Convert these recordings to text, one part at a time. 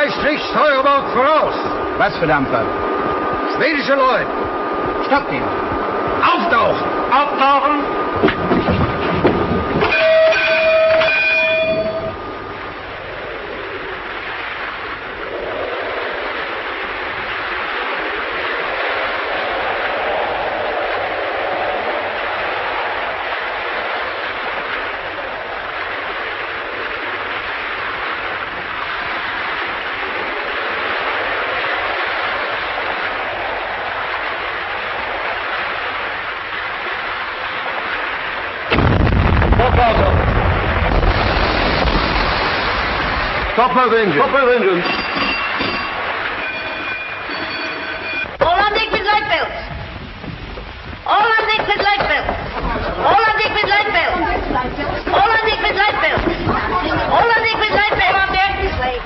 Steuerbord voraus. Was verdammt was? Schwedische Leute. Stoppt ihn. Auftauchen. Auftauchen. Stop both engines. Stop both engines. All on deck with light belts. All on deck with light belts. All on deck with light belts. All on deck with light belts. All on deck with light belts. On deck this way.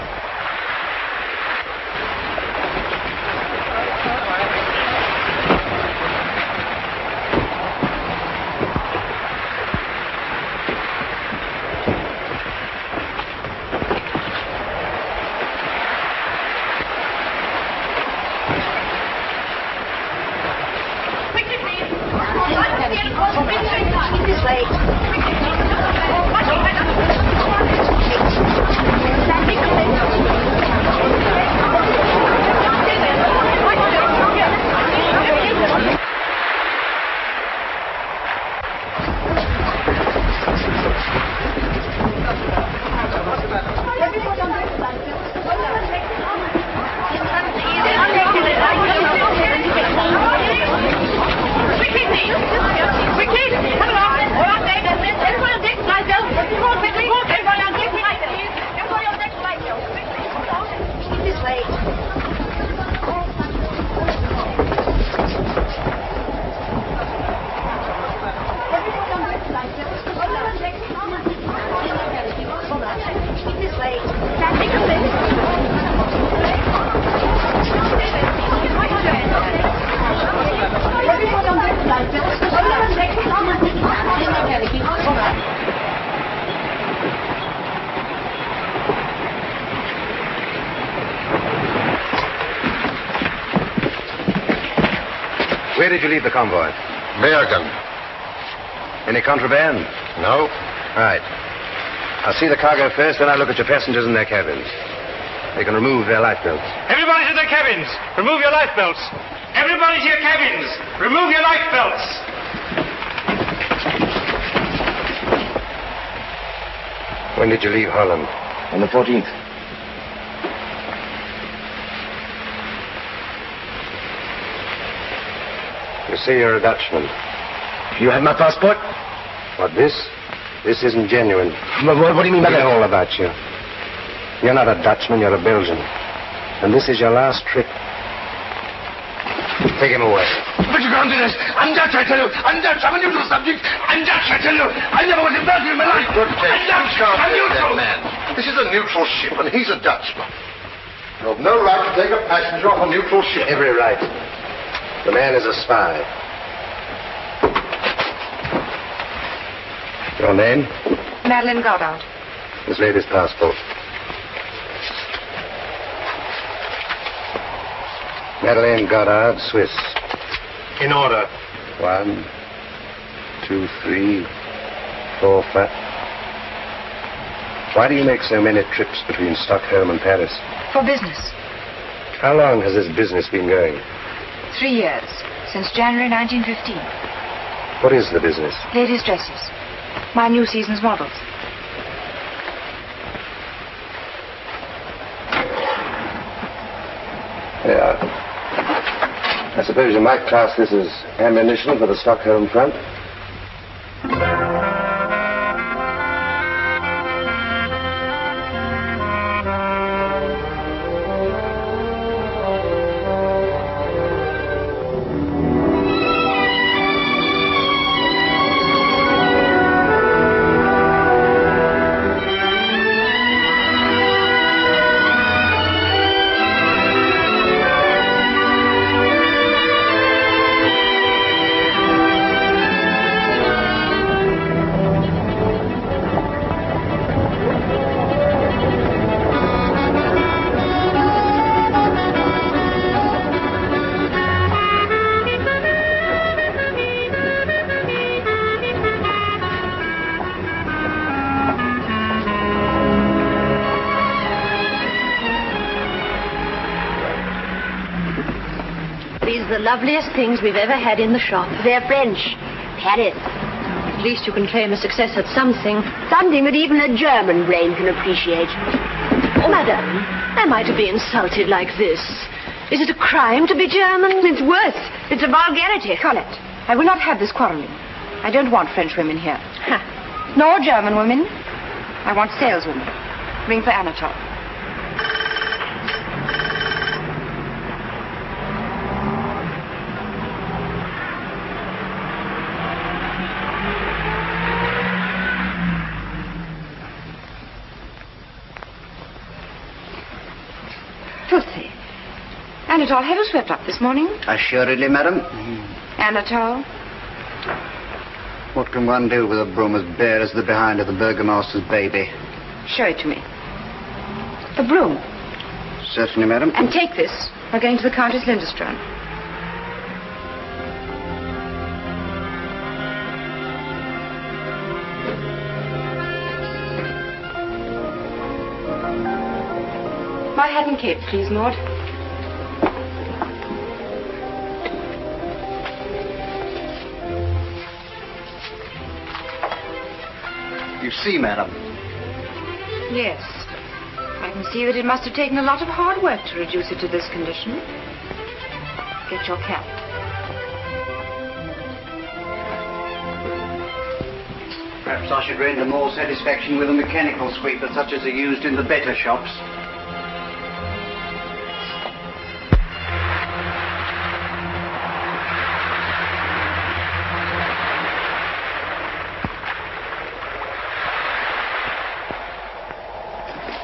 Where did you leave the convoy? Bergen. Any contraband? No. Right. I'll see the cargo first, then I'll look at your passengers in their cabins. They can remove their life belts. Everybody to their cabins. Remove your life belts. Everybody to your cabins. Remove your life belts. When did you leave Holland? On the 14th. You say you're a Dutchman. You have my passport? What, this? This isn't genuine. What do you mean by I know that? all about you. You're not a Dutchman, you're a Belgian. And this is your last trip. Take him away. But you can't do this. I'm Dutch, I tell you. I'm Dutch. I'm a neutral subject. I'm Dutch, I tell you. I never was in Belgium in my life. I'm Dutch. I'm neutral. Man. This is a neutral ship, and he's a Dutchman. You have no right to take a passenger off a neutral ship. Every right. The man is a spy. Your name? Madeleine Goddard. This lady's passport. Madeleine Goddard, Swiss. In order. 1, 2, 3, 4, 5. Why do you make so many trips between Stockholm and Paris? For business. How long has this business been going? 3 years. Since January 1915. What is the business? Ladies' dresses. My new season's models. Yeah. I suppose you might class this as ammunition for the Stockholm front. loveliest things we've ever had in the shop. They're French. Paris. At least you can claim a success at something. Something that even a German brain can appreciate. Oh, madam, am I to be insulted like this? Is it a crime to be German? It's worse. It's a vulgarity. Colette, I will not have this quarreling. I don't want French women here. Ha. Nor German women. I want saleswomen. Ring for Anatole. Filthy. Anatole, have you swept up this morning? Assuredly, madam. Anatole? What can one do with a broom as bare as the behind of the burgomaster's baby? Show it to me. A broom. Certainly, madam. And take this. We're going to the Countess Lindström. My hat and cape, please, Maud. You see, madam. Yes. I can see that it must have taken a lot of hard work to reduce it to this condition. Get your cap. Perhaps I should render more satisfaction with a mechanical sweeper such as are used in the better shops.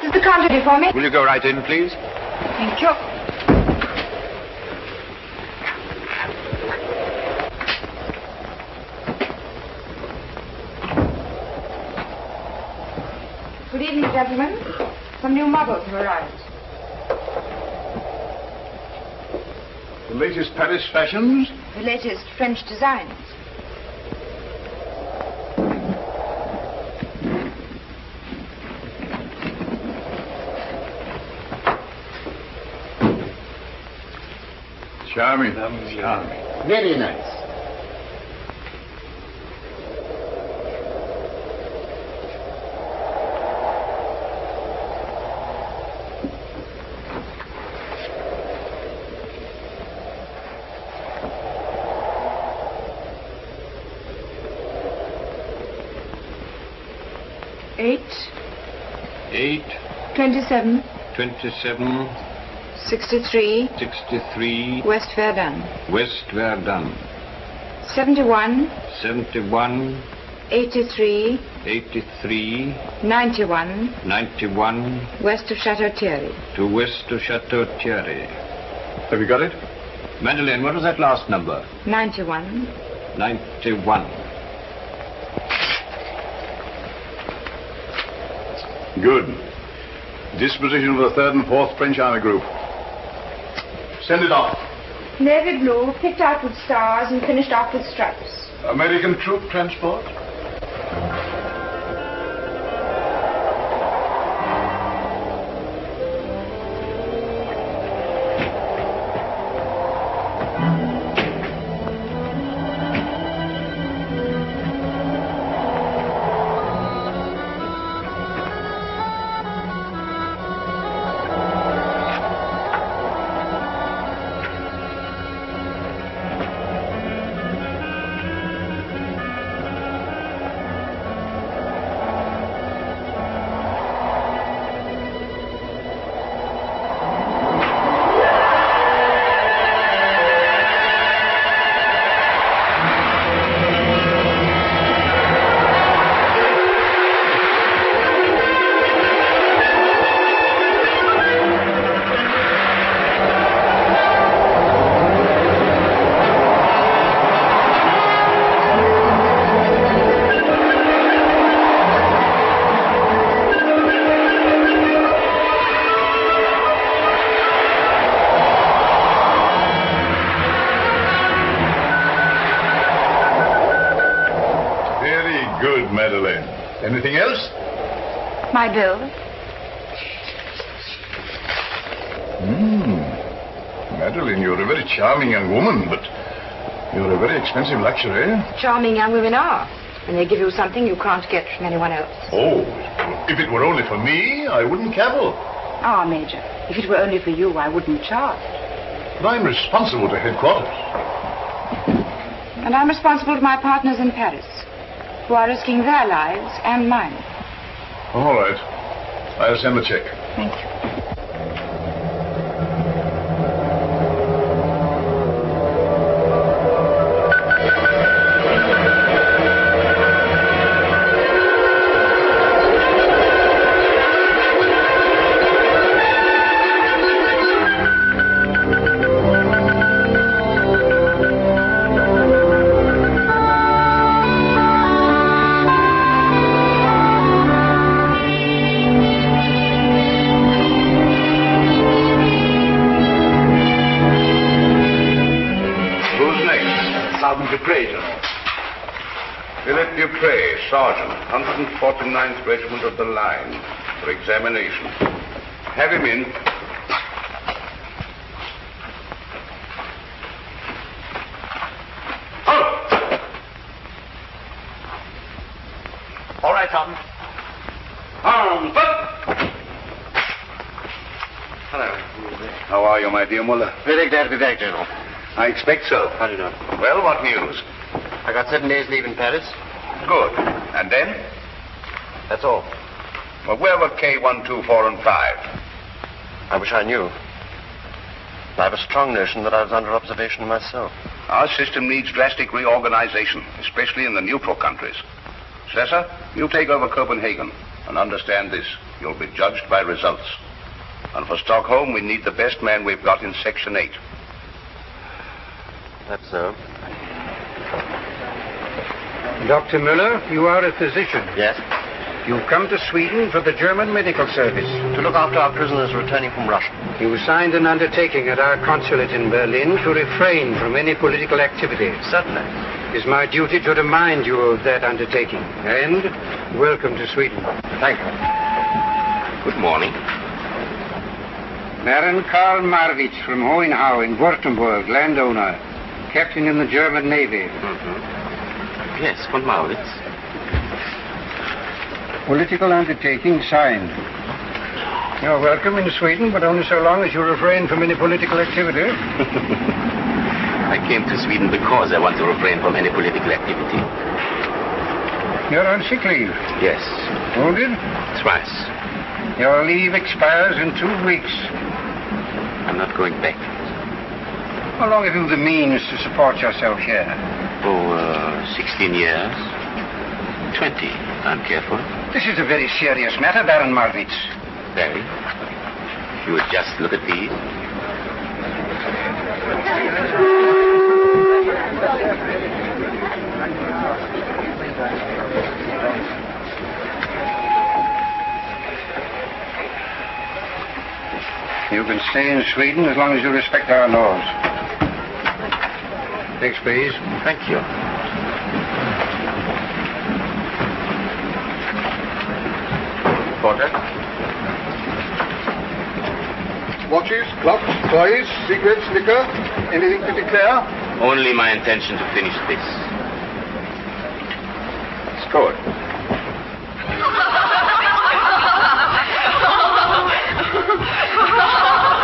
Is the car ready for me? Will you go right in, please? Thank you. Good evening, gentlemen. Some new models have arrived. The latest Paris fashions? The latest French designs. Charming. Charming. Very nice. Eight. 27. 27. 63. 63. West Verdun. West Verdun. 71. 71. 83. 83. 91. 91. West of Chateau Thierry. To west of Chateau Thierry. Have you got it? Madeleine, what was that last number? 91. 91. Good. Disposition of the 3rd and 4th French Army Group. Send it off. Navy blue, picked out with stars and finished off with stripes. American troop transport? Anything else? My bill. Madeline, you're a very charming young woman, but you're a very expensive luxury. Charming young women are. And they give you something you can't get from anyone else. Oh, if it were only for me, I wouldn't cavil. Ah, Major, if it were only for you, I wouldn't charge. But I'm responsible to headquarters. And I'm responsible to my partners in Paris, who are risking their lives and mine. All right. I'll send the check. Thank you. Sergeant, 149th Regiment of the Line, for examination. Have him in. Halt! All right, Sergeant. Arms up! Hello. How are you, my dear Muller? Very glad to be back, General. I expect so. How do you know? Well, what news? I got 7 days leave in Paris. Good. And then? That's all. Well, where were K1, 2, 4, and 5? I wish I knew. I have a strong notion that I was under observation myself. Our system needs drastic reorganization, especially in the neutral countries. Slesser, you take over Copenhagen. And understand this, you'll be judged by results. And for Stockholm, we need the best man we've got in Section 8. That's so. Dr. Müller, you are a physician. Yes? You've come to Sweden for the German medical service. To look after our prisoners returning from Russia. You signed an undertaking at our consulate in Berlin to refrain from any political activity. Certainly. It is my duty to remind you of that undertaking. And welcome to Sweden. Thank you. Good morning. Baron Karl Marwitz from Hohenhau in Württemberg, landowner. Captain in the German Navy. Yes, von Marwitz. Political undertaking signed. You're welcome in Sweden, but only so long as you refrain from any political activity. I came to Sweden because I want to refrain from any political activity. You're on sick leave? Yes. Wounded? Twice. Your leave expires in 2 weeks. I'm not going back. How long have you the means to support yourself here? 16 years. 20, I'm careful. This is a very serious matter, Baron Marwitz. Very. You would just look at these. You can stay in Sweden as long as you respect our laws. Thanks, please. Thank you. Porter? Watches, clocks, toys, cigarettes, liquor, anything to declare? Only my intention to finish this. It's good.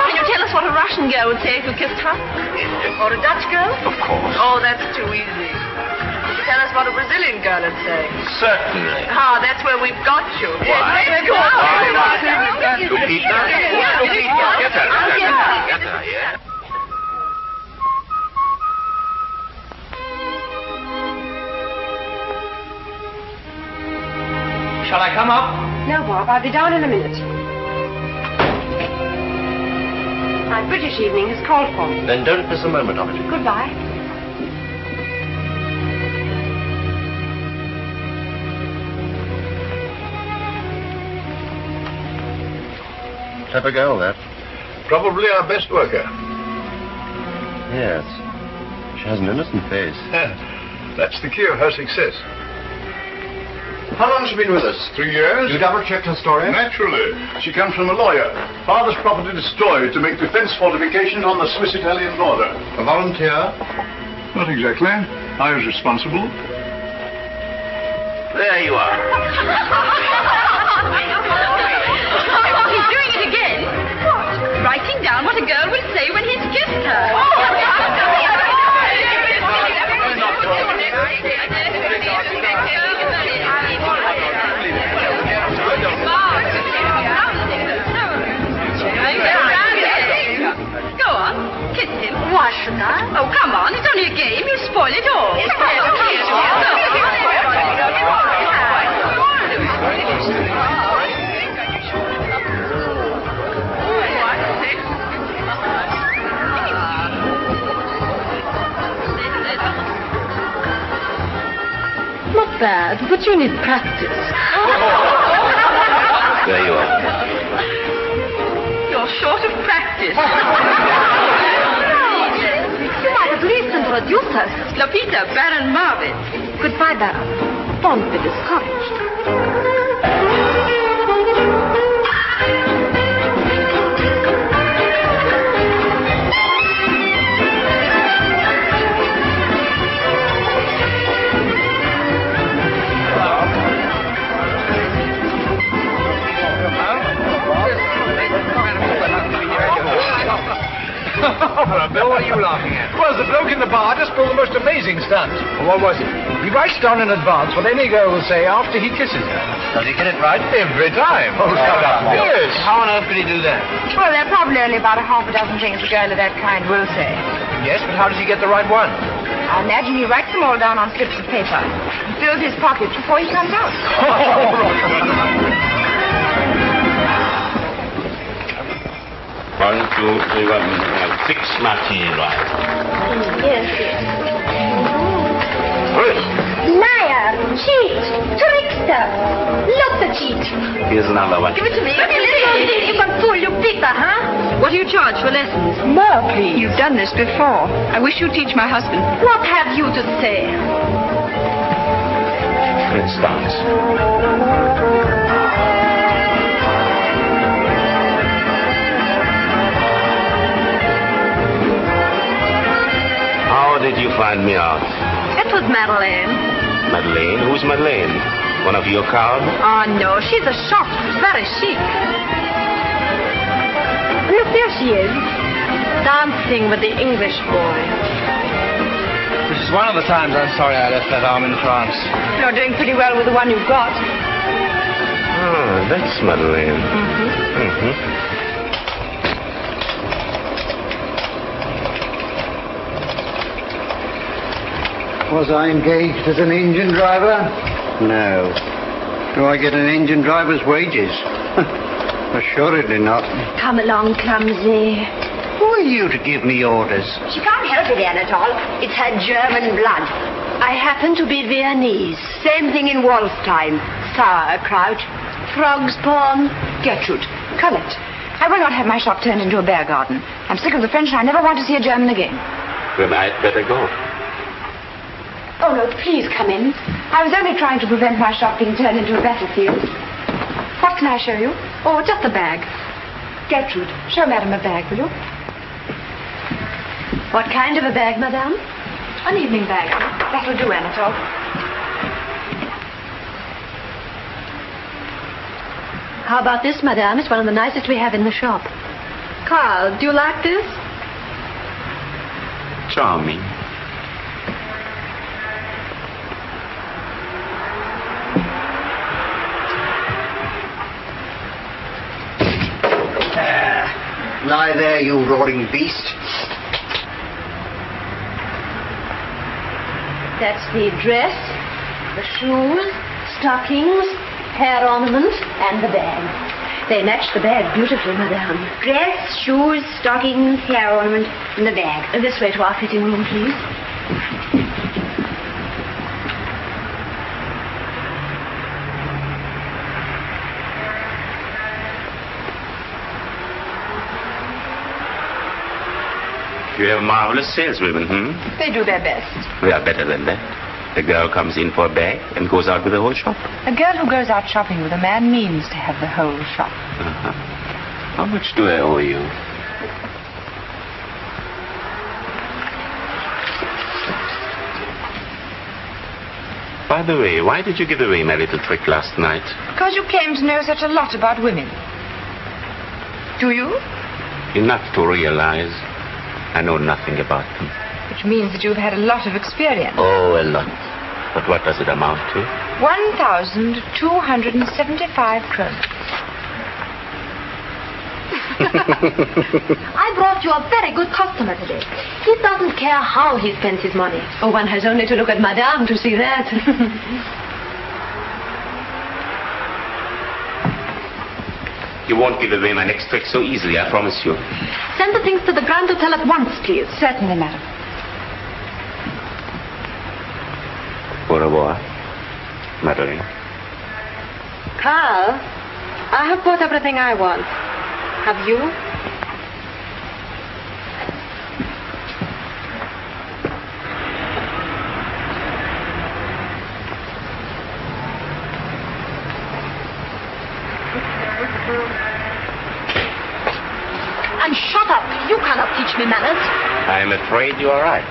Can you tell us what a Russian girl would say if you kissed her? Or a Dutch girl? Of course. Oh, that's too easy. Tell us what a Brazilian girl would say. Certainly. Ah, that's where we've got you. Why? Let's go. Lupita? Lupita, get her. Get her, yeah? Shall I come up? No, Bob, I'll be down in a minute. My British evening is called for. Then don't miss a moment of it. Goodbye. Clever girl, that. Probably our best worker. Yes. She has an innocent face. That's the key of her success. How long has she been with us? 3 years. You double-checked her story? Naturally. She comes from a lawyer. Father's property destroyed to make defense fortifications on the Swiss-Italian border. A volunteer? Not exactly. I was responsible. There you are. He's doing it again. What? Writing down what a girl will say when he's kissed her. Go on, kiss him. Why should I? Oh, come on, it's only a game. You spoil it all. Not bad, but you need practice. There you are. You're short of practice. You might at least introduce us. Lopita, Baron Marvin. Goodbye, Baron. Don't be discouraged. Bill, what are you laughing at? Well, the bloke in the bar just pulled the most amazing stunt. What was it? He writes down in advance what any girl will say after he kisses her. Does he get it right? Every time. Oh, shut up. Yes. How on earth could he do that? Well, there are probably only about a half a dozen things a girl of that kind will say. Yes, but how does he get the right one? I imagine he writes them all down on slips of paper. He fills his pockets before he comes out. 1, 2, 3, 1, 6 martini, right? Yes, yes. Liar, cheat, trickster. Love to cheat. Here's another one. Give it to me. You can fool you, Peter, huh? What do you charge for lessons? More, please. You've done this before. I wish you'd teach my husband. What have you to say? Let's dance. How did you find me out? It was Madeleine. Madeleine? Who's Madeleine? One of your crowd? Oh, no, she's a shop. Very chic. Look, there she is. Dancing with the English boy. This is one of the times I'm sorry I left that arm in France. You're doing pretty well with the one you've got. Ah, that's Madeleine. Mm-hmm. Was I engaged as an engine driver? No. Do I get an engine driver's wages? Assuredly not. Come along, clumsy. Who are you to give me orders? She can't help it, Anatole. It's her German blood. I happen to be Viennese. Same thing in Wallstein. Sauerkraut, frog's pawn. Gertrude, Colette, I will not have my shop turned into a bear garden. I'm sick of the French and I never want to see a German again. Then I'd better go. Oh, no, please come in. I was only trying to prevent my shop being turned into a battlefield. What can I show you? Oh, just a bag. Gertrude, show Madame a bag, will you? What kind of a bag, madame? An evening bag. That will do, Anatole. How about this, madame? It's one of the nicest we have in the shop. Carl, do you like this? Charming. Lie there, you roaring beast. That's the dress, the shoes, stockings, hair ornament, and the bag. They match the bag beautifully, madame. Dress, shoes, stockings, hair ornament, and the bag. This way to our fitting room, please. You have marvelous saleswomen, They do their best. We are better than that. The girl comes in for a bag and goes out with the whole shop. A girl who goes out shopping with a man means to have the whole shop. Uh-huh. How much do I owe you? By the way, why did you give away my little trick last night? Because you claim to know such a lot about women. Do you? Enough to realize I know nothing about them. Which means that you've had a lot of experience. Oh, a lot. But what does it amount to? 1,275 kroner. I brought you a very good customer today. He doesn't care how he spends his money. Oh, one has only to look at Madame to see that. You won't give away my next trick so easily, I promise you. Send the things to the Grand Hotel at once, please. Certainly, madam. Au revoir, Madeline. Carl, I have bought everything I want. Have you? And shut up. You cannot teach me manners. I am afraid you are right.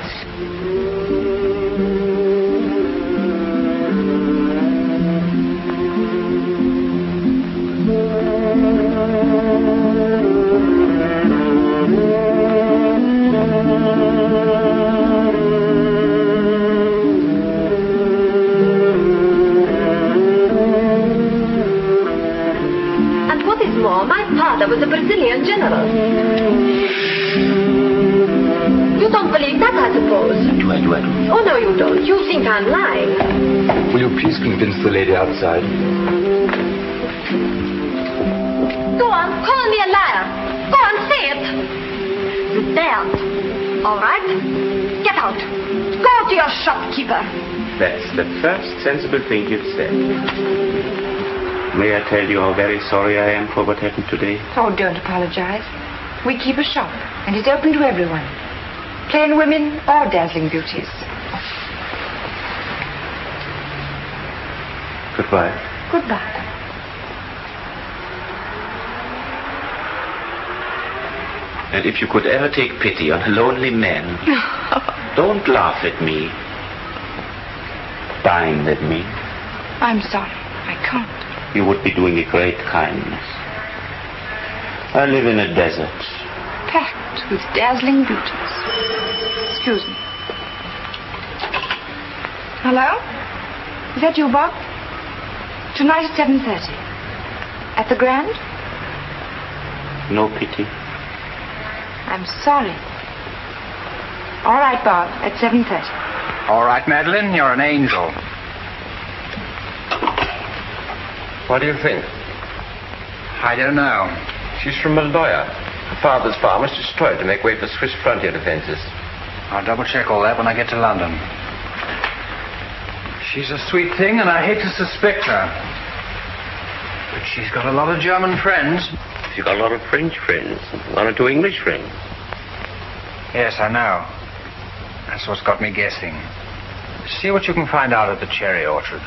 My father was a Brazilian general. You don't believe that, I suppose? I do. Oh, no, you don't. You think I'm lying. Will you please convince the lady outside? Go on, call me a liar. Go on, say it. You daren't. All right? Get out. Go to your shopkeeper. That's the first sensible thing you've said. May I tell you how very sorry I am for what happened today? Oh, don't apologize. We keep a shop, and it's open to everyone. Plain women or dazzling beauties. Goodbye. Goodbye. And if you could ever take pity on a lonely man, don't laugh at me. Dine with me. I'm sorry. I can't. You would be doing a great kindness. I live in a desert. Packed with dazzling beauties. Excuse me. Hello? Is that you, Bob? Tonight at 7:30. At the Grand? No pity. I'm sorry. All right, Bob, at 7:30. All right, Madeline, you're an angel. What do you think? I don't know. She's from Malaya. Her father's farm was destroyed to make way for Swiss frontier defenses. I'll double-check all that when I get to London. She's a sweet thing, and I hate to suspect her. But she's got a lot of German friends. She's got a lot of French friends. 1 or 2 English friends. Yes, I know. That's what's got me guessing. See what you can find out at the cherry orchard.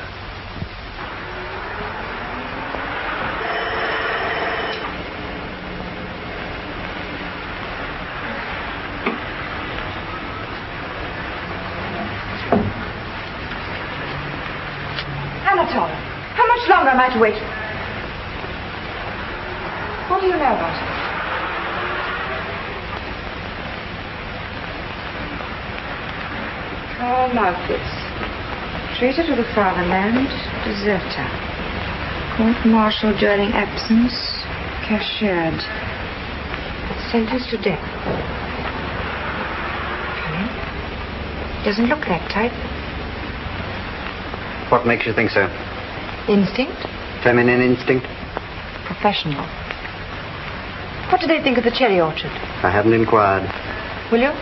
Anatole, how much longer am I to wait? What do you know about her? Carl Laufitz. Traitor to the fatherland, deserter. Court-martial during absence, cashiered. Sentenced to death. Cunning. Doesn't look that type. What makes you think so? Instinct? Feminine instinct? Professional. What do they think of the cherry orchard? I haven't inquired. Will you?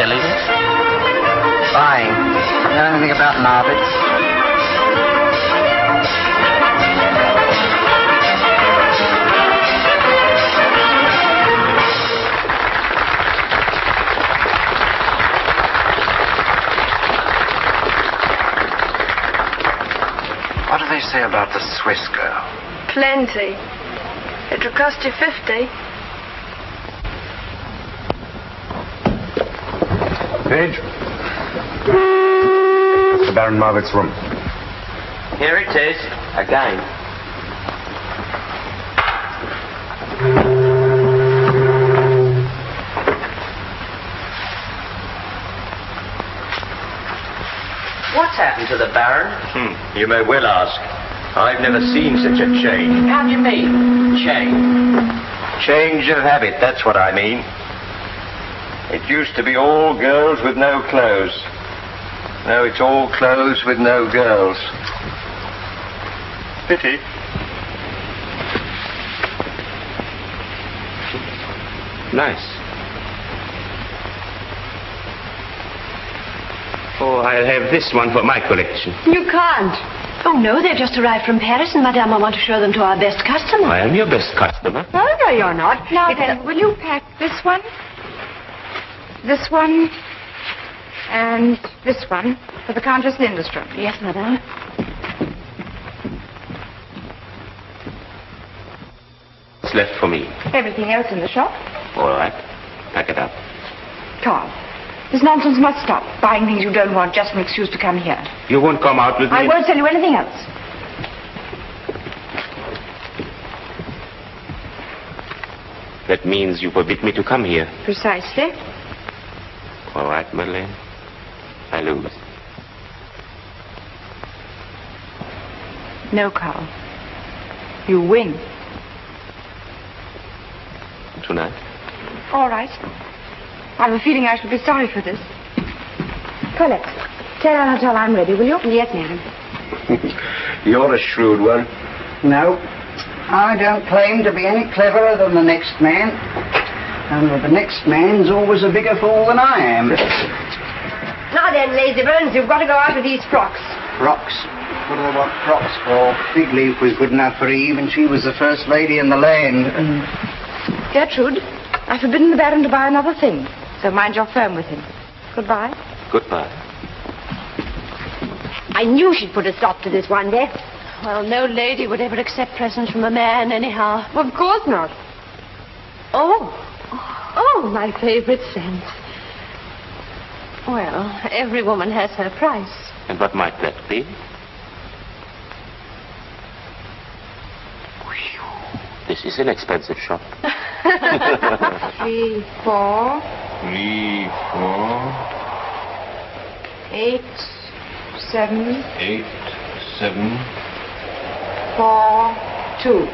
selling? Buying. You know anything about Marvits? What do they say about the Swiss girl? Plenty. It will cost you 50. Page. The Baron Marvit's room. Here it is, again. What's happened to the Baron? You may well ask. I've never seen such a change. How do you mean, change? Change of habit, that's what I mean. It used to be all girls with no clothes. Now it's all clothes with no girls. Pity. Nice. Oh, I'll have this one for my collection. You can't. Oh, no, they've just arrived from Paris, and Madame, I want to show them to our best customer. I am your best customer. Oh, no, you're not. Now then, will you pack this one, and this one for the Countess Lindstrom? Yes, Madame. What's left for me? Everything else in the shop. All right. Pack it up. Carl, this nonsense must stop. Buying things you don't want, just an excuse to come here. You won't come out with me? I won't sell you anything else. That means you forbid me to come here. Precisely. All right, Madeleine. I lose. No, Carl. You win. Tonight? All right. I have a feeling I shall be sorry for this. Colette, tell Anatole I'm ready, will you? Yes, madam. You're a shrewd one. No, I don't claim to be any cleverer than the next man. Only the next man's always a bigger fool than I am. Now then, lazy bones, you've got to go out with these frocks. Frocks? What do they want frocks for? Fig Leaf was good enough for Eve, and she was the first lady in the land. Gertrude, I've forbidden the Baron to buy another thing, so mind your firm with him. Goodbye. Goodbye. I knew she'd put a stop to this one day. Well, no lady would ever accept presents from a man, anyhow. Of course not. Oh, my favorite scent. Well, every woman has her price. And what might that be? This is an expensive shop. 3, 4. 3, 4. 8, 7. 8, 7. 4, 2.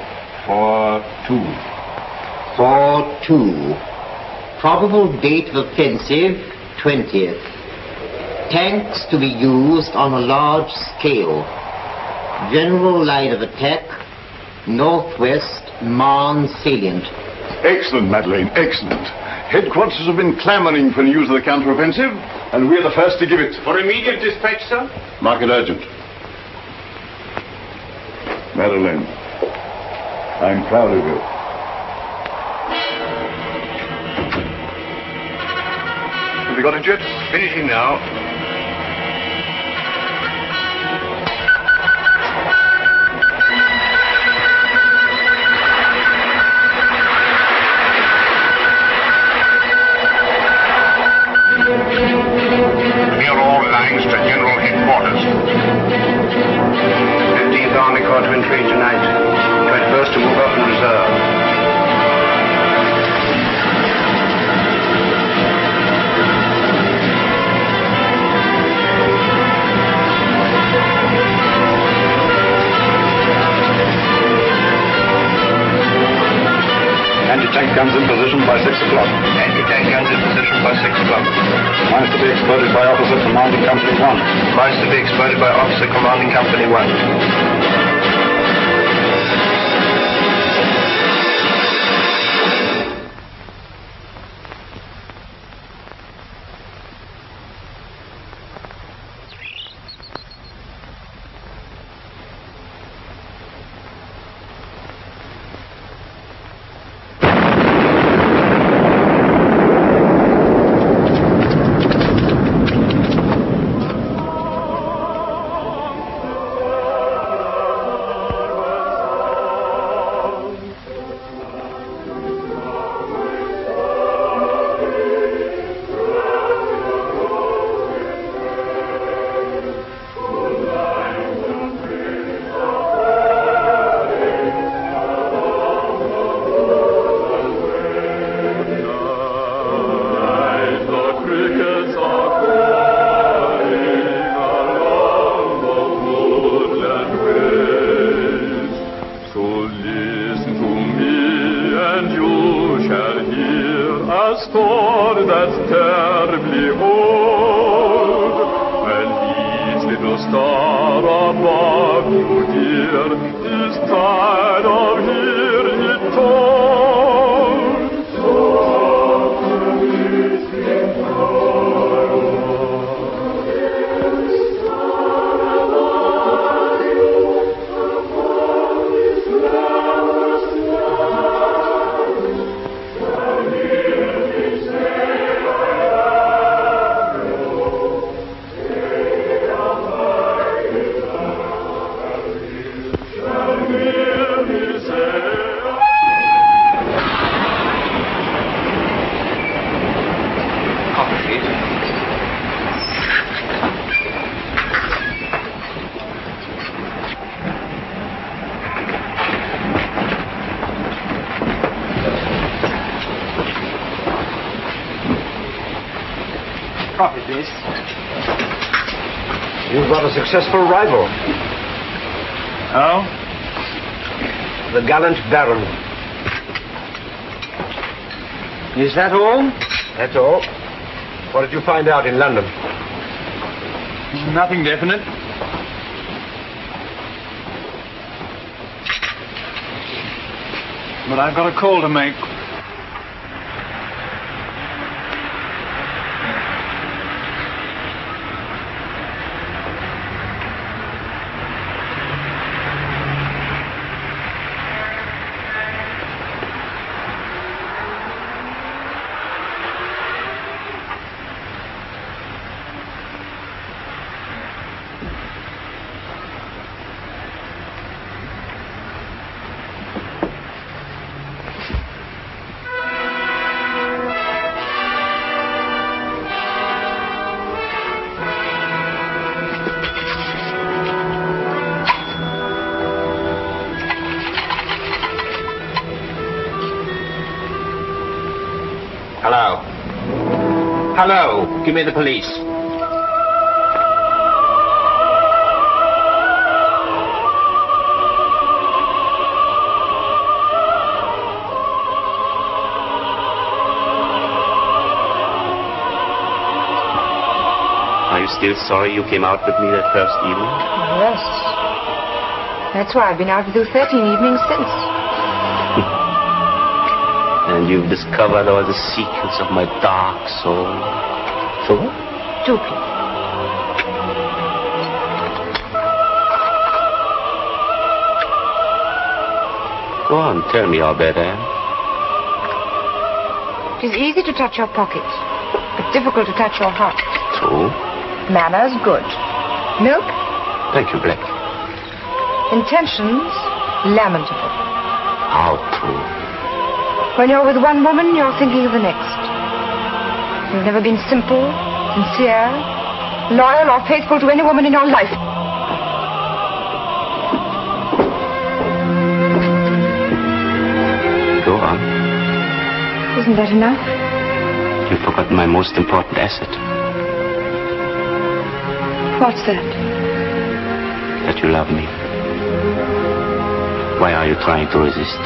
4, 2. 4, 2. Probable date of offensive, 20th. Tanks to be used on a large scale. General line of attack, northwest Marne salient. Excellent, Madeleine, excellent. Headquarters have been clamoring for news of the counteroffensive, and we're the first to give it. For immediate dispatch, sir? Mark it urgent. Madeleine, I'm proud of you. Have you got it yet? Finishing now. Clear all lines to General Headquarters. 15th Army Corps to Infantry tonight. 21st to move up in reserve. Anti-tank guns in position by 6 o'clock. Anti-tank guns in position by 6 o'clock. Mines to be exploded by Officer Commanding Company 1. Mines to be exploded by Officer Commanding Company 1. is tired of hearing it told. Coffee, please. You've got a successful rival. Oh? The gallant Baron. Is that all? That's all. What did you find out in London? Nothing definite. But I've got a call to make. Hello. Hello. Give me the police. Are you still sorry you came out with me that first evening? Yes. That's why I've been out with you 13 evenings since. And you've discovered all the secrets of my dark soul. So what? Do please. Go on, tell me how bad I am. It is easy to touch your pocket, but difficult to touch your heart. True. Manners, good. Milk? Thank you, Black. Intentions, lamentable. How true. When you're with one woman, you're thinking of the next. You've never been simple, sincere, loyal, or faithful to any woman in your life. Go on. Isn't that enough? You've forgotten my most important asset. What's that? That you love me. Why are you trying to resist?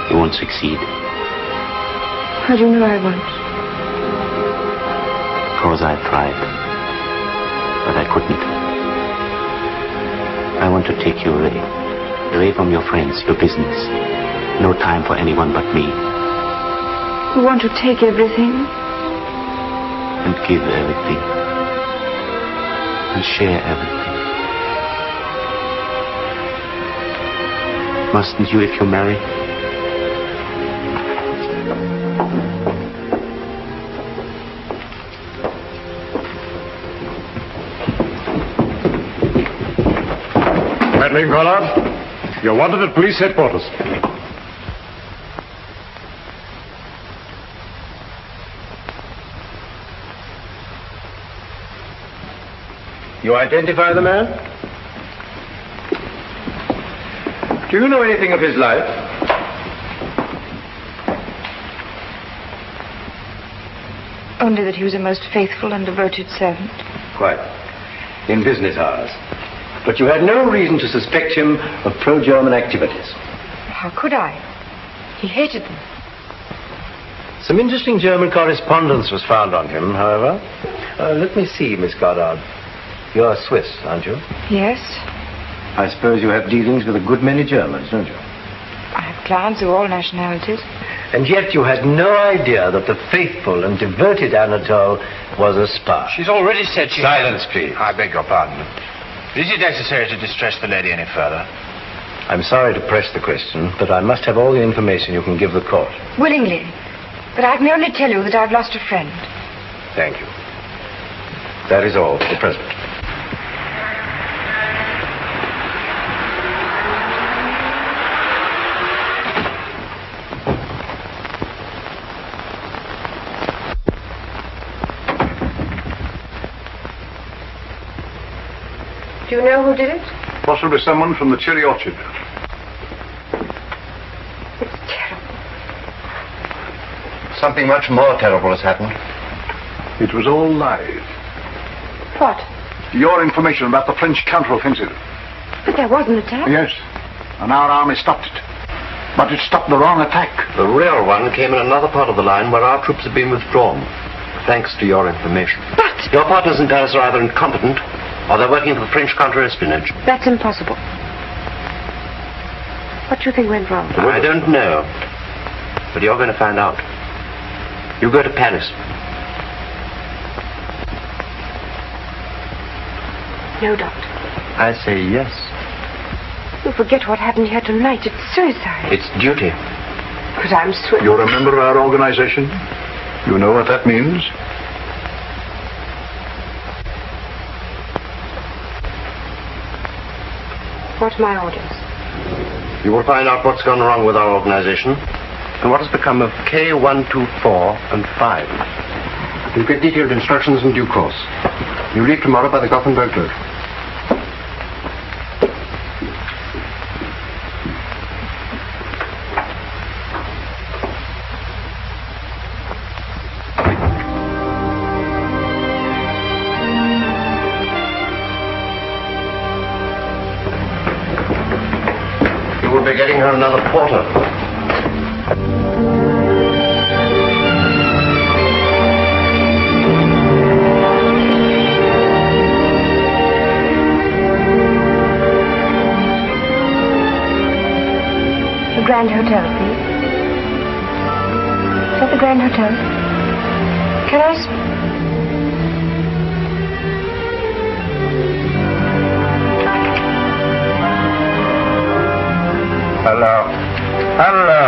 You won't succeed. How do you know I won't? Because I tried. But I couldn't. I want to take you away. Away from your friends, your business. No time for anyone but me. You want to take everything? And give everything. And share everything. Mustn't you if you marry? Madeline Conrad, you're wanted at police headquarters. You identify the man? Do you know anything of his life? Only that he was a most faithful and devoted servant. Quite. In business hours. But you had no reason to suspect him of pro-German activities. How could I? He hated them. Some interesting German correspondence was found on him, however. Let me see, Miss Goddard. You're Swiss, aren't you? Yes. I suppose you have dealings with a good many Germans, don't you? I have clients of all nationalities. And yet you had no idea that the faithful and devoted Anatole was a spy. She's already said she... Silence, please. I beg your pardon. Is it necessary to distress the lady any further? I'm sorry to press the question, but I must have all the information you can give the court. Willingly. But I can only tell you that I've lost a friend. Thank you. That is all for the present. Do you know who did it? Possibly someone from the cherry orchard. It's terrible. Something much more terrible has happened. It was all lies. What? Your information about the French counteroffensive. But there was an attack. Yes, and our army stopped it. But it stopped the wrong attack. The real one came in another part of the line where our troops have been withdrawn, thanks to your information. But... Your partners in Paris are either incompetent or they're working for the French counter-espionage. That's impossible. What do you think went wrong? I don't know. But you're going to find out. You go to Paris. No, Doctor. I say yes. You forget what happened here tonight. It's suicide. It's duty. But I'm swift. You're a member of our organization? You know what that means? What's my orders? You will find out what's gone wrong with our organization and what has become of K124 and 5. You'll get detailed instructions in due course. You leave tomorrow by the Gothenburg road. We'll be getting her another porter. The Grand Hotel, please. Is that the Grand Hotel? Can I... Hello. Hello.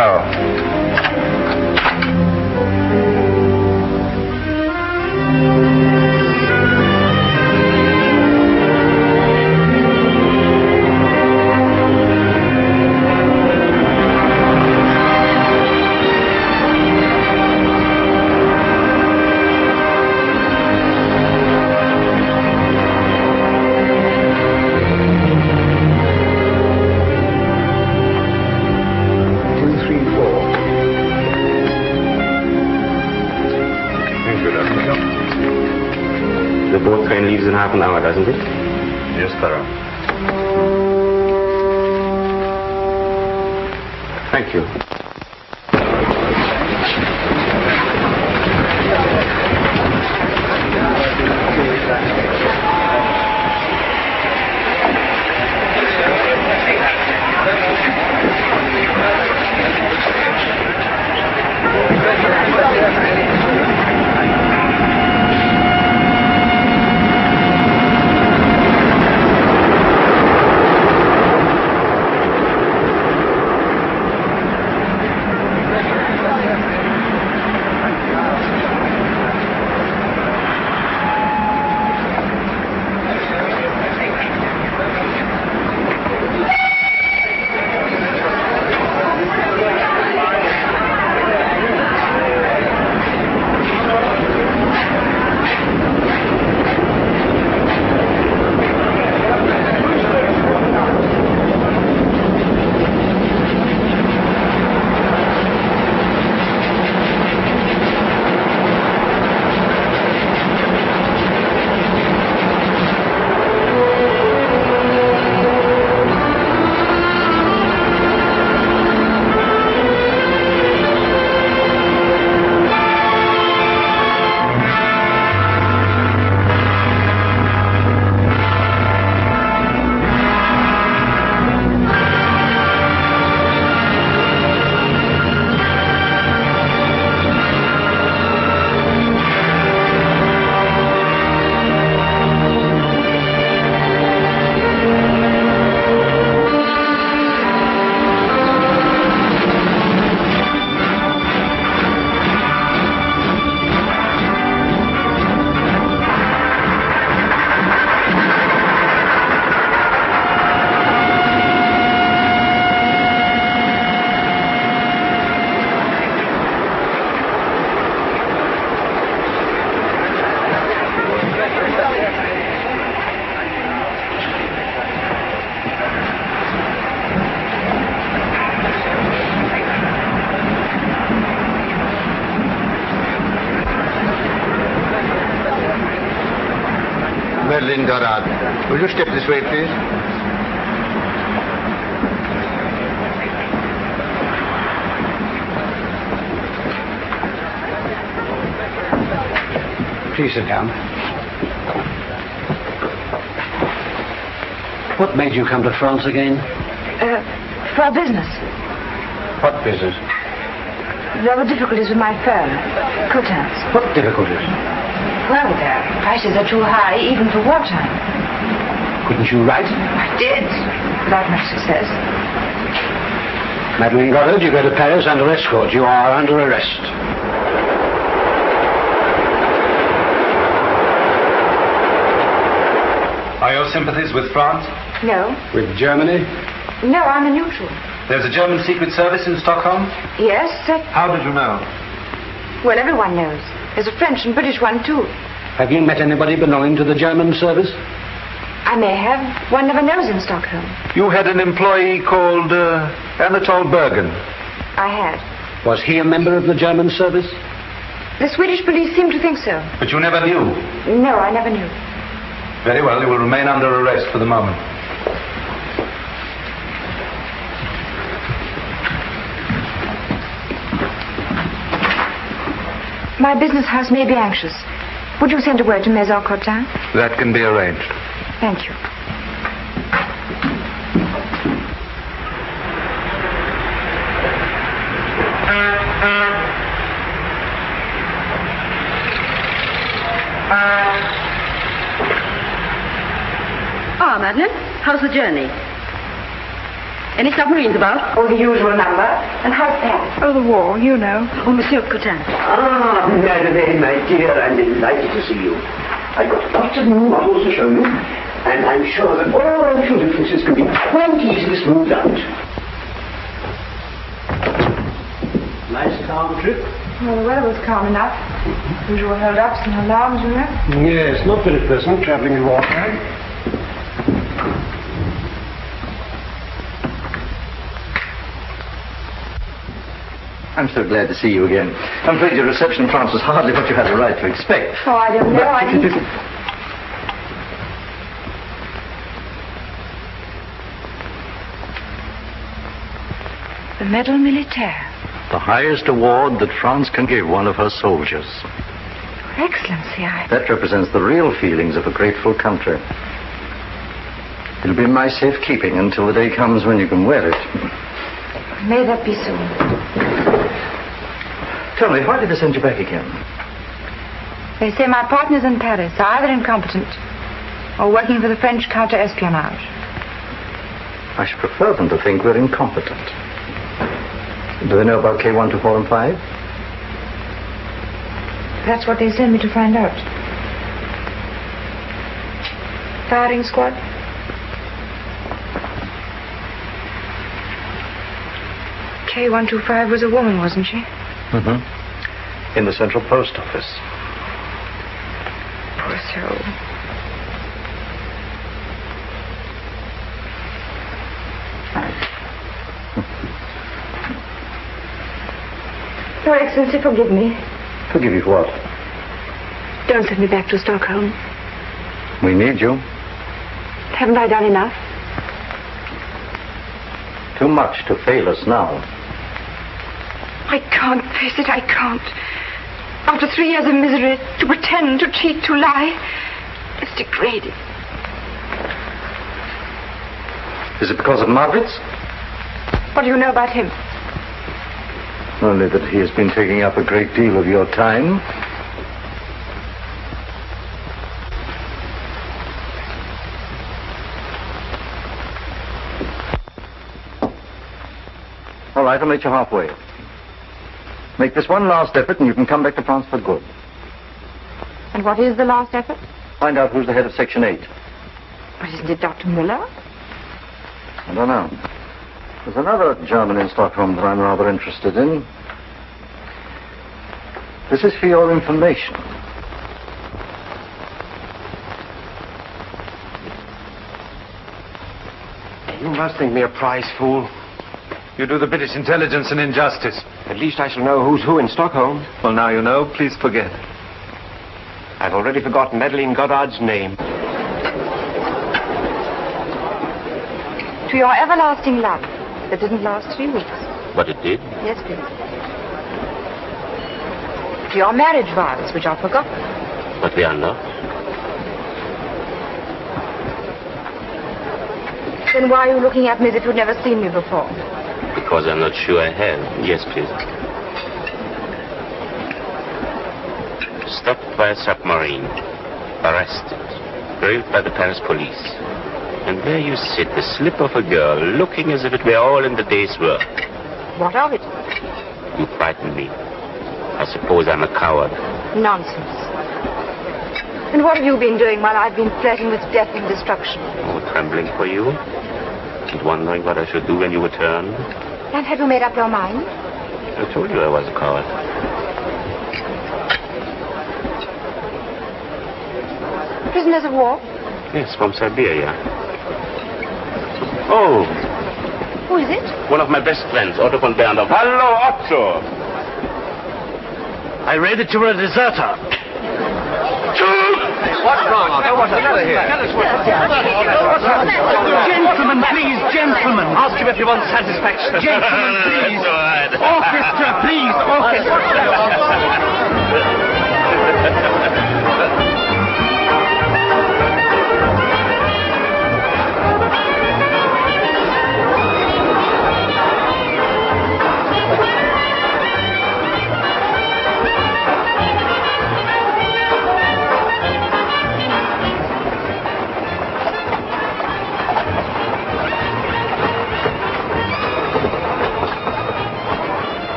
The boat train leaves in half an hour, doesn't it? Yes, sir. Thank you. Madeline Goddard. Will you step this way, please? Please sit down. What made you come to France again? For business. What business? There were difficulties with my firm, Cotin's. What difficulties? Well, their prices are too high, even for wartime. Couldn't you write? I did, without much success. Madeline Goddard, you go to Paris under escort. You are under arrest. Are your sympathies with France? No. With Germany? No, I'm a neutral. There's a German secret service in Stockholm? Yes, How did you know? well, everyone knows. There's a French and British one, too. Have you met anybody belonging to the German service? I may have. One never knows in Stockholm. You had an employee called Anatole Bergen. I had. Was he a member of the German service? The Swedish police seem to think so. But you never knew. No, I never knew. Very well, you will remain under arrest for the moment. My business house may be anxious. Would you send a word to Maison Cotin? That can be arranged. Thank you. Ah, Madeline, how's the journey? Any submarines about? Oh, the usual number. And how's that? Oh, the war, you know. Oh, Monsieur Cotin. Ah, Madeleine, my dear, I'm delighted to see you. I've got lots of new models to show you, and I'm sure that all our little differences can be quite easily smoothed out. Nice calm trip? Well, the weather was calm enough. Usual hold-ups and alarms, you know. Yes, not very pleasant traveling in wartime. I'm so glad to see you again. I'm afraid your reception in France was hardly what you had a right to expect. Oh, I don't know. I think... The Medal Militaire. The highest award that France can give one of her soldiers. Your Excellency, That represents the real feelings of a grateful country. It'll be in my safekeeping until the day comes when you can wear it. May that be so. Tell me, why did they send you back again? They say my partners in Paris are either incompetent or working for the French counter-espionage. I should prefer them to think we're incompetent. Do they know about K124 and 5? That's what they sent me to find out. Firing squad? K125 was a woman, wasn't she? Mm-hmm. In the Central Post Office. Poor soul. Your Excellency, forgive me. Forgive you for what? Don't send me back to Stockholm. We need you. Haven't I done enough? Too much to fail us now. I can't face it, I can't. After 3 years of misery, to pretend, to cheat, to lie, it's degrading. Is it because of Margaret's? What do you know about him? Only that he has been taking up a great deal of your time. All right, I'll meet you halfway. Make this one last effort and you can come back to France for good. And what is the last effort? Find out who's the head of Section 8. But isn't it Dr. Müller? I don't know. There's another German in Stockholm that I'm rather interested in. This is for your information. You must think me a prize fool. You do the British intelligence an injustice. At least I shall know who's who in Stockholm. Well, now you know. Please forget. I've already forgotten Madeline Goddard's name. To your everlasting love that didn't last 3 weeks. But it did. Yes, please. To your marriage vows, which are forgotten. But they are not. Then why are you looking at me as if you'd never seen me before? Because I'm not sure I have. Yes, please. Stopped by a submarine. Arrested. Grilled by the Paris police. And there you sit, the slip of a girl, looking as if it were all in the day's work. What of it? You frighten me. I suppose I'm a coward. Nonsense. And what have you been doing while I've been flirting with death and destruction? Oh, trembling for you? And wondering what I should do when you return? And have you made up your mind? I told you I was a coward. Prisoners of war? Yes, from Siberia. Oh, Who is it? one of my best friends, Otto von Berndorf. Hello, Otto! I read that you were a deserter. What's wrong, Otto? What's the matter here? Gentlemen, please, gentlemen. Ask him if you want satisfaction. Gentlemen, please. That's all right. Orchestra, please,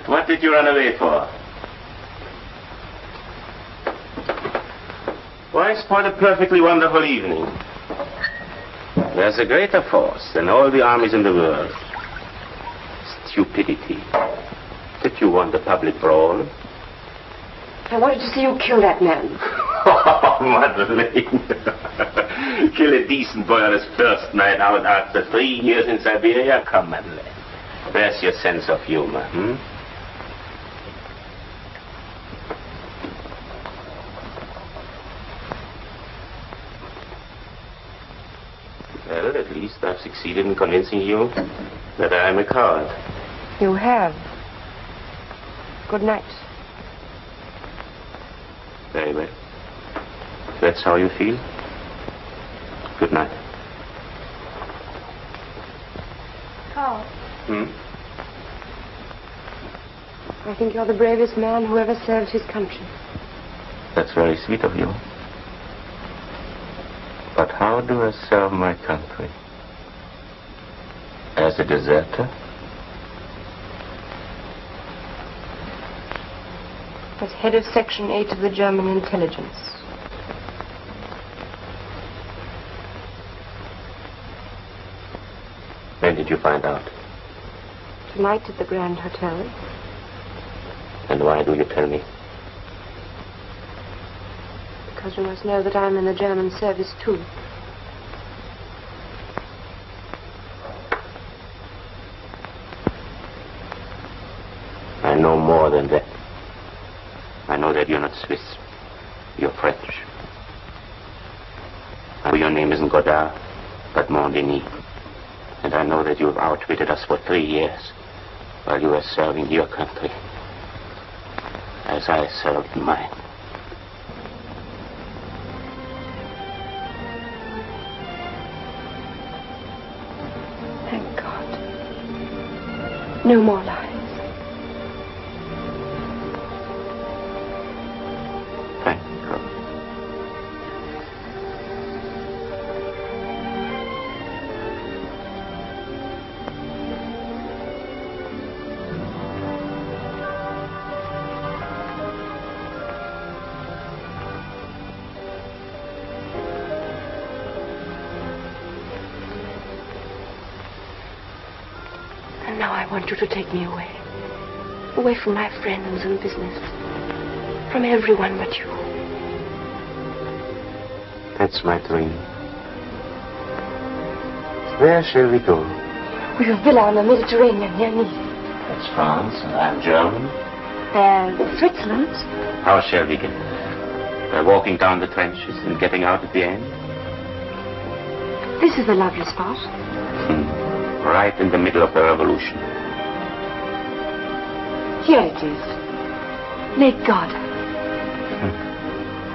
What did you run away for? Why spoil a perfectly wonderful evening? There's a greater force than all the armies in the world. Stupidity. Did you want a public brawl? I wanted to see you kill that man. Oh, Madeleine. Kill a decent boy on his first night out after 3 years in Siberia? Come, Madeleine. Where's your sense of humor, Well, at least I've succeeded in convincing you that I'm a coward. You have. Good night. Very well. That's how you feel? Good night. Carl. I think you're the bravest man who ever served his country. That's very sweet of you. But how do I serve my country? As a deserter? As head of Section 8 of the German intelligence. When did you find out? Tonight at the Grand Hotel. And why do you tell me? Because you must know that I'm in the German service too. I know more than that. I know that you're not Swiss. You're French. I know your name isn't Godard, but Mondini. And I know that you have outwitted us for 3 years while you were serving your country as I served mine. Thank God. No more lies. Thank God. And now I want you to take me away. Away from my friends and business. From everyone but you. That's my dream. Where shall we go? We've a villa on the Mediterranean near Nice. That's France, and I'm German. Switzerland. How shall we get there? By walking down the trenches and getting out at the end? This is a lovely spot. Right in the middle of the revolution. Here it is. Lake Gardner.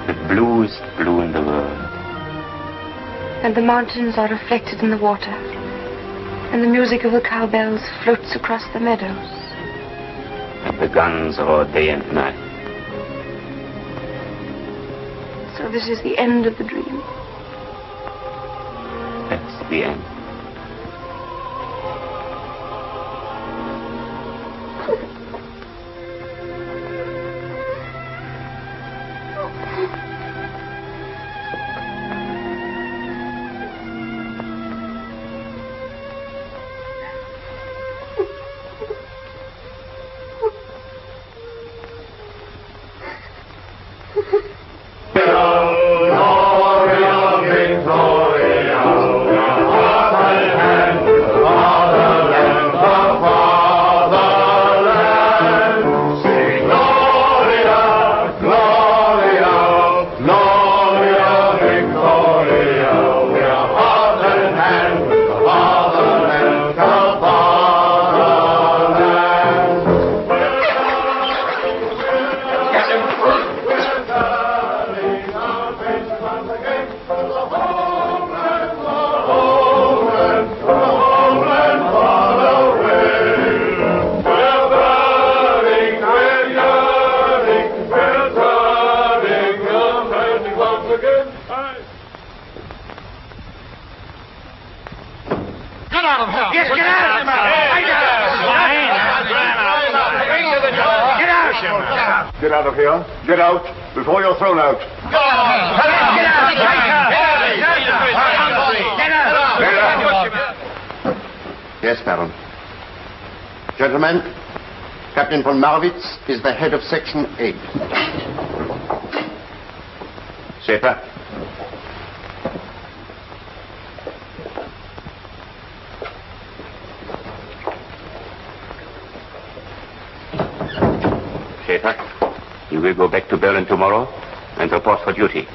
The bluest blue in the world. And the mountains are reflected in the water. And the music of the cowbells floats across the meadows. And the guns roar day and night. So this is the end of the dream. That's the end. Get out of here. Get out before you're thrown out. Yes, Baron. Gentlemen, Captain von Marwitz is the head of Section 8. Schäfer. Schäfer, you will go back to Berlin tomorrow and report for duty.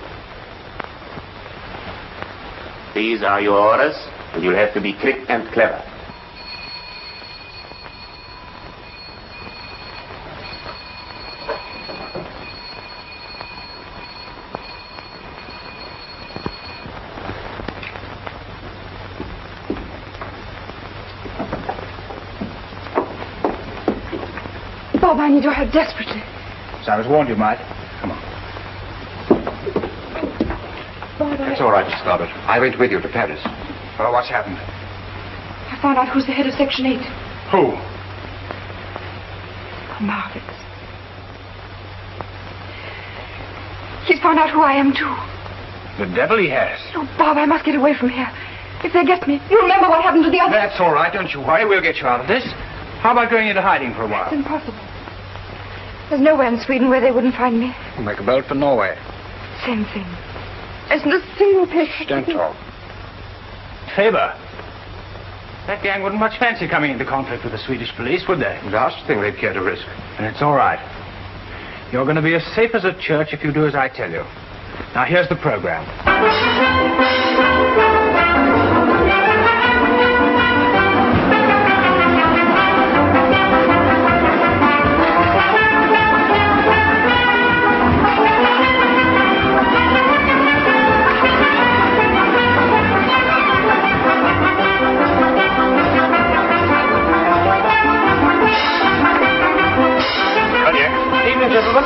These are your orders, and you'll have to be quick and clever. Bob, I need your help desperately. So I was warned you might. Come on. Bob, It's all right, Miss Robert. I went with you to Paris. Well, what's happened? I found out who's the head of Section 8. Who? Marwitz. He's found out who I am, too. The devil he has. Oh, Bob, I must get away from here. If they get me, you remember what happened to the others. That's all right. Don't you worry. We'll get you out of this. How about going into hiding for a while? It's impossible. There's nowhere in Sweden where they wouldn't find me. We'll make a bolt for Norway. Same thing. Isn't a single place. Don't talk. Faber. That gang wouldn't much fancy coming into conflict with the Swedish police, would they? Last thing they'd care to risk. And it's all right. You're going to be as safe as a church if you do as I tell you. Now, here's the program. Gentlemen.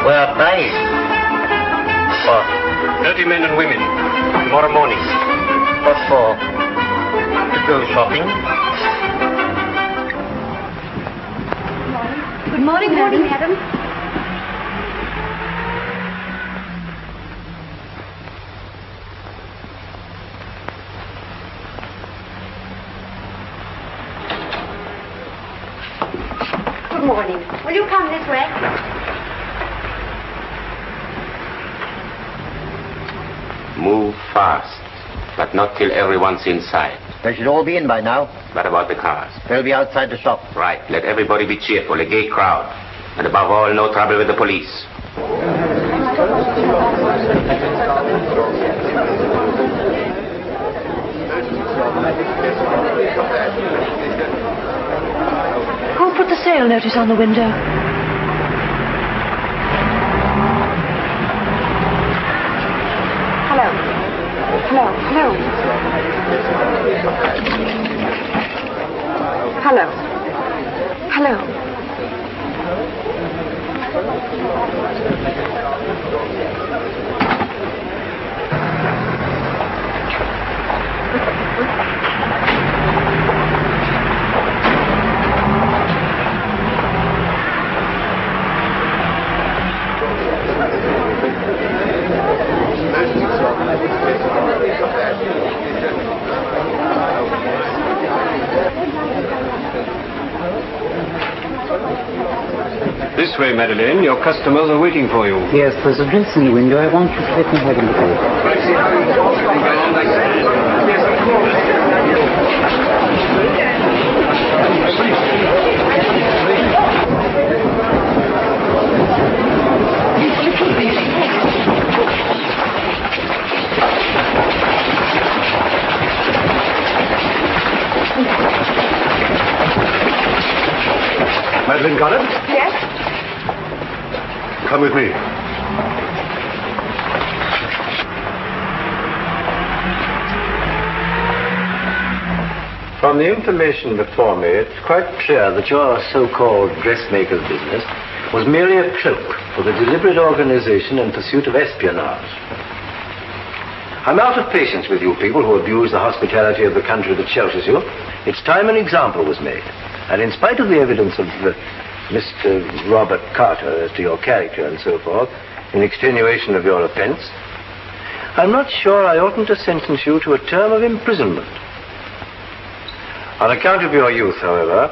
We're dying. For 30 men and women. Tomorrow morning. What for? To go shopping? Good morning, madam. Good morning. Will you come this way? Move fast, but not till everyone's inside. They should all be in by now. What about the cars? They'll be outside the shop. Right. Let everybody be cheerful, a gay crowd. And above all, no trouble with the police. Who put the sale notice on the window? Hello. Hello. Hello. Hello. Hello. This way, Madeleine. Your customers are waiting for you. Yes, there's a dress in the window. I want you to let me have a look at it. Madeleine Conrad? Yes? Come with me. From the information before me, it's quite clear that your so-called dressmaker's business was merely a cloak for the deliberate organization and pursuit of espionage. I'm out of patience with you people who abuse the hospitality of the country that shelters you. It's time an example was made. And in spite of the evidence of Mr. Robert Carter as to your character and so forth, in extenuation of your offense, I'm not sure I oughtn't to sentence you to a term of imprisonment. On account of your youth, however,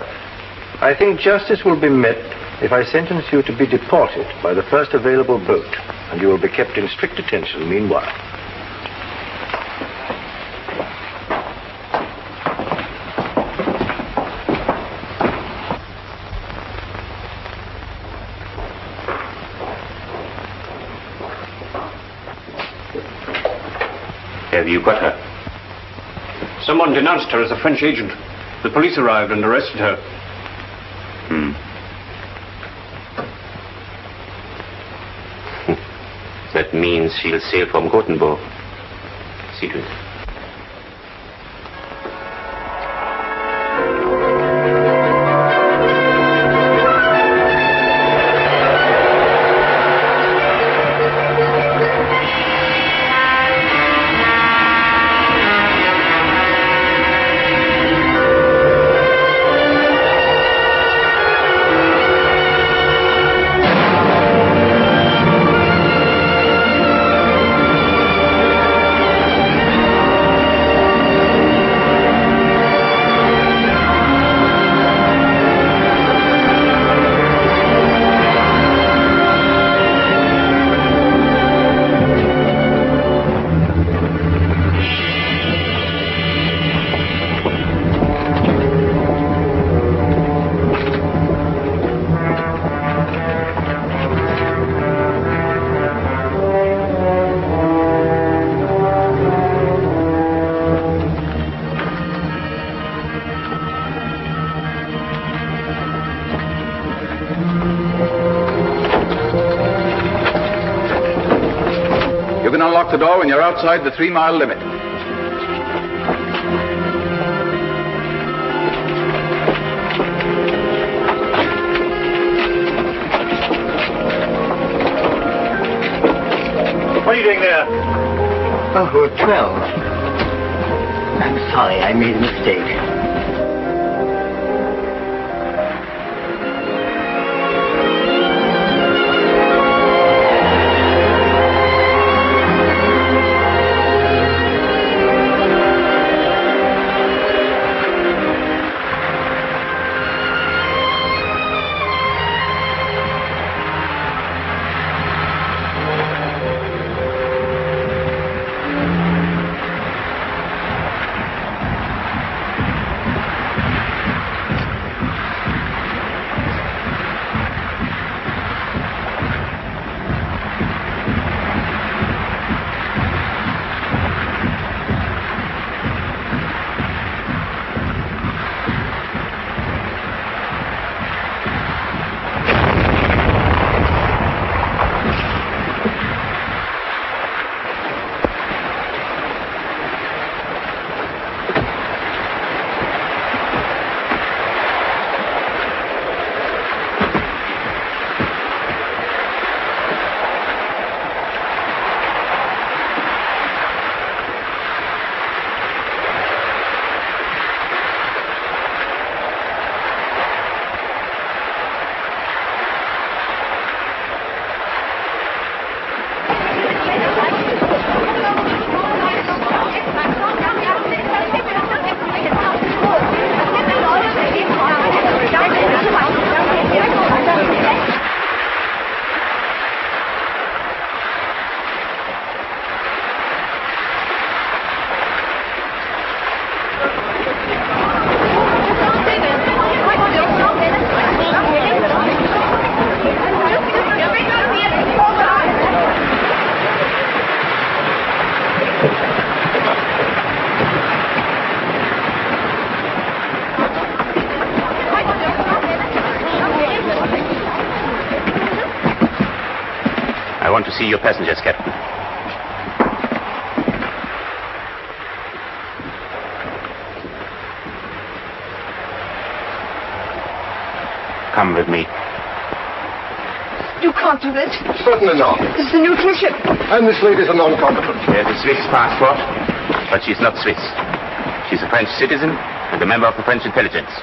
I think justice will be met if I sentence you to be deported by the first available boat, and you will be kept in strict attention meanwhile. Have you got her? Someone denounced her as a French agent. The police arrived and arrested her. That means she'll sail from Gothenburg. See to it. You can unlock the door when you're outside the 3-mile limit. What are you doing there? Oh, 12. I'm sorry, I made a mistake. want to see your passengers, Captain. Come with me. You can't do this. Certainly not. This is a neutral ship. And this lady's a non-combatant. She has a Swiss passport, but she's not Swiss. She's a French citizen and a member of the French intelligence.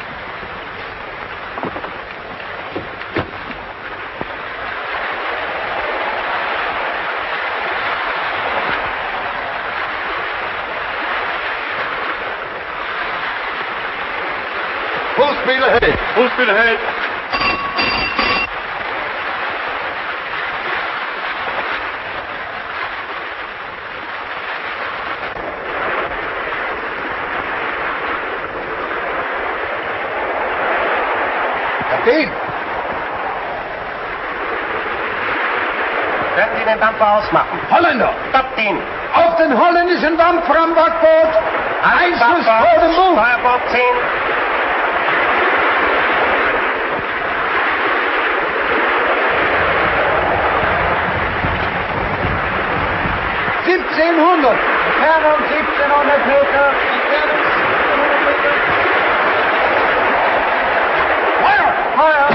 Full speed ahead. Full speed ahead. Captain. Werden Sie den Dampfer ausmachen? Holländer. Kapitän. Auf den holländischen Dampfer am Backbord. Einfluss vor dem Bug. Steuerbord 10. Entfernung 1700 Meter. Feuer! Feuer!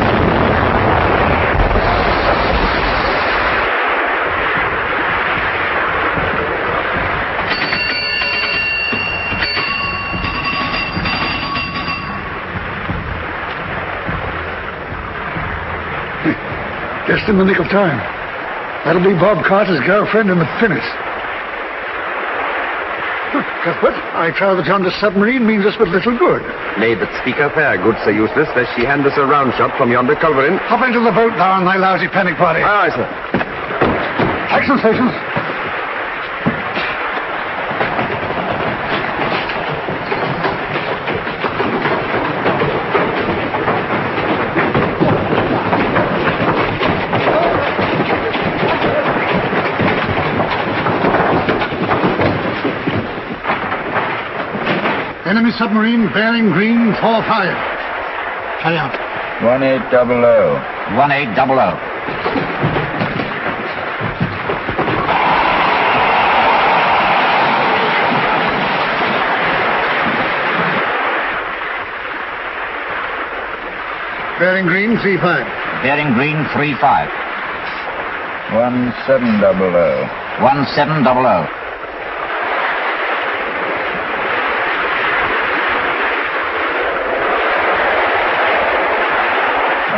Just in the nick of time. That'll be Bob Carter's girlfriend in the pinnace. Cuthbert, I trow that yonder submarine means us but little good. Nay, but speak her fair, good Sir Eustace, lest she hand us a round shot from yonder culverin. Hop into the boat now, thy lousy panic party. Aye, aye, sir. Action stations. Enemy submarine bearing green 45. Carry out. 1800. 1800. Bearing green 35. Bearing green 35. 1700. 1700.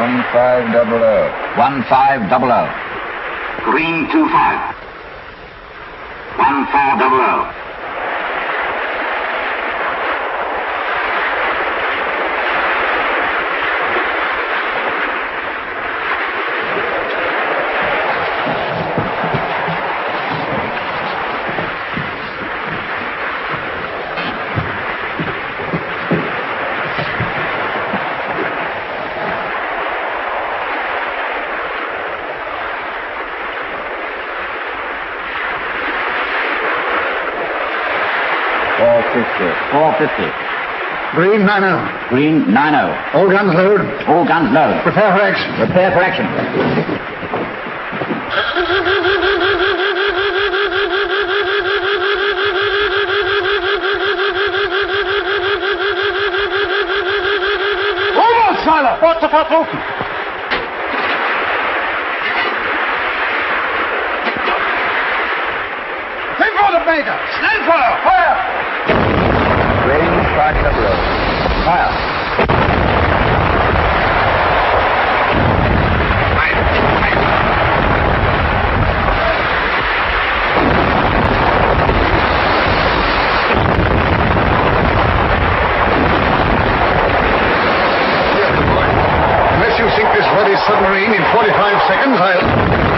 1500. 1500. Green 25. 1400. Green 90. Green 90. All guns load. All guns load. Prepare for action. Prepare for action. Almost, Siler. What's the fuck open? Think for the Major. Stand fire. Fire. Range 500. Fire. Unless you sink this bloody submarine in 45 seconds, I'll...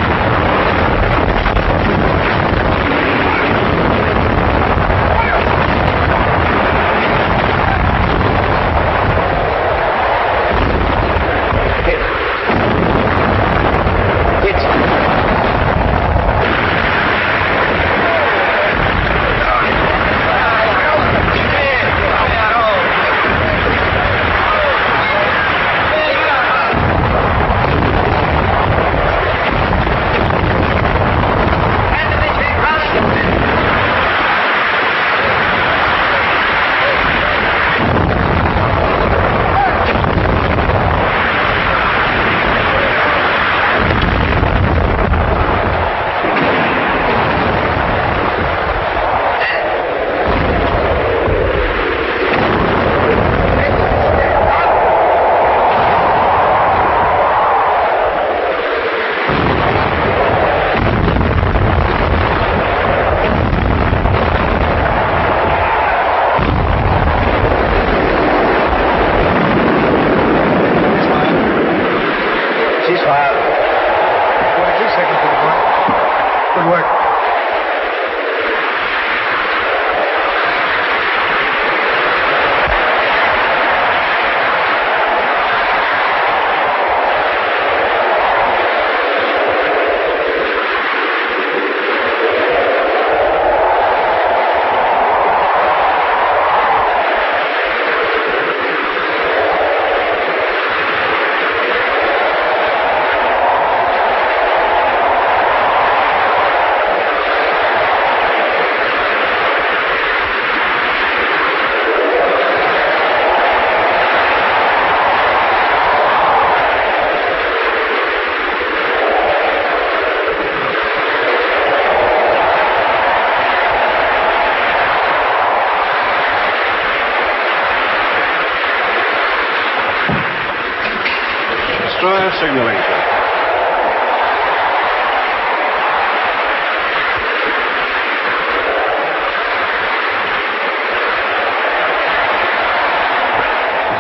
destroyer signaling, sir.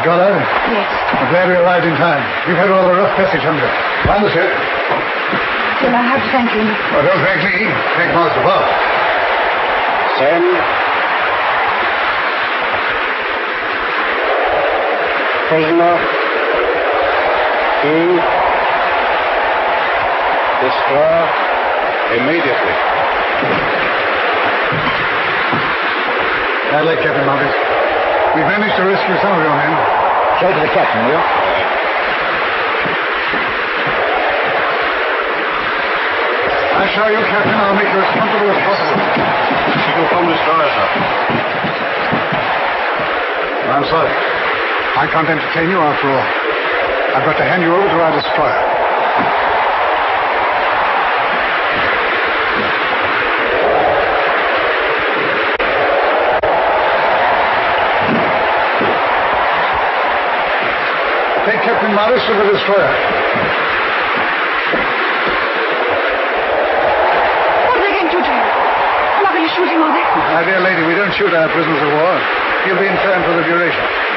Gardner? Yes. I'm glad we arrived in time. We've had all the rough passage under. Find the ship. Well, I have to thank you. Oh, don't thank me. Thank Master Bob. Send. Prisoner. Key. Destroyer. Immediately. Bad luck, Captain Marcus. We've managed to rescue some of your men. Show it to the captain, will you? I assure you, Captain, I'll make you as comfortable as possible. Signal from destroyer, sir. I'm sorry. I can't entertain you after all. I've got to hand you over to our destroyer. Take Captain Morris to the destroyer. What are they going to do? I'm not going to shoot him, are they? My dear lady, we don't shoot our prisoners of war. You'll be interned for the duration.